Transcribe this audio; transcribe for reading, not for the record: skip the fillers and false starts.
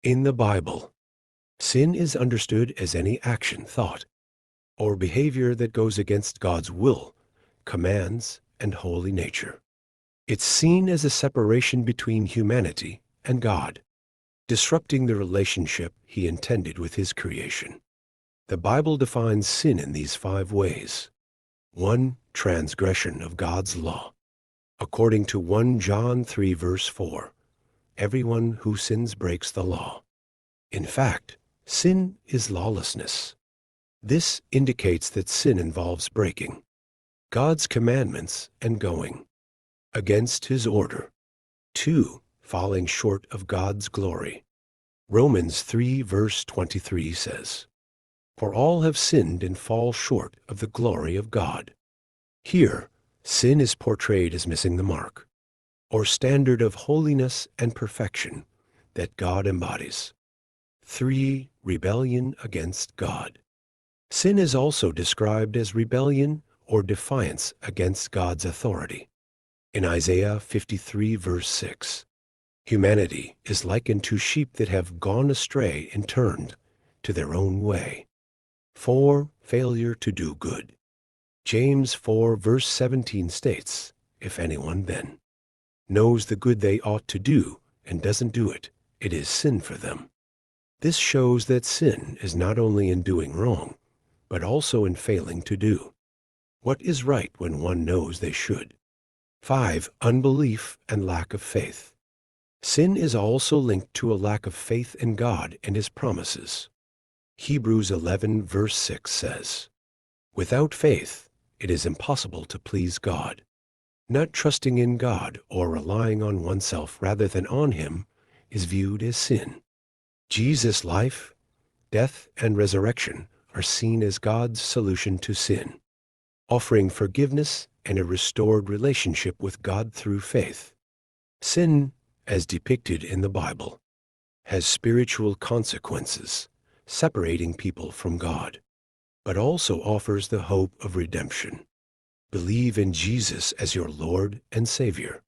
In the Bible, sin is understood as any action, thought, or behavior that goes against God's will, commands, and holy nature. It's seen as a separation between humanity and God, disrupting the relationship He intended with His creation. The Bible defines sin in these 5 ways. 1. Transgression of God's law. According to 1 John 3 verse 4, everyone who sins breaks the law. In fact, sin is lawlessness. This indicates that sin involves breaking God's commandments and going against His order. 2. Falling short of God's glory. Romans 3 verse 23 says, "For all have sinned and fall short of the glory of God." Here, sin is portrayed as missing the mark, or standard of holiness and perfection that God embodies. 3. Rebellion against God. Sin is also described as rebellion or defiance against God's authority. In Isaiah 53 verse 6, humanity is likened to sheep that have gone astray and turned to their own way. 4. Failure to do good. James 4 verse 17 states, "If anyone then knows the good they ought to do and doesn't do it, it is sin for them." This shows that sin is not only in doing wrong, but also in failing to do what is right when one knows they should. 5. Unbelief and lack of faith. Sin is also linked to a lack of faith in God and His promises. Hebrews 11 verse 6 says, "Without faith, it is impossible to please God." Not trusting in God or relying on oneself rather than on Him is viewed as sin. Jesus' life, death, and resurrection are seen as God's solution to sin, offering forgiveness and a restored relationship with God through faith. Sin, as depicted in the Bible, has spiritual consequences, separating people from God, but also offers the hope of redemption. Believe in Jesus as your Lord and Savior,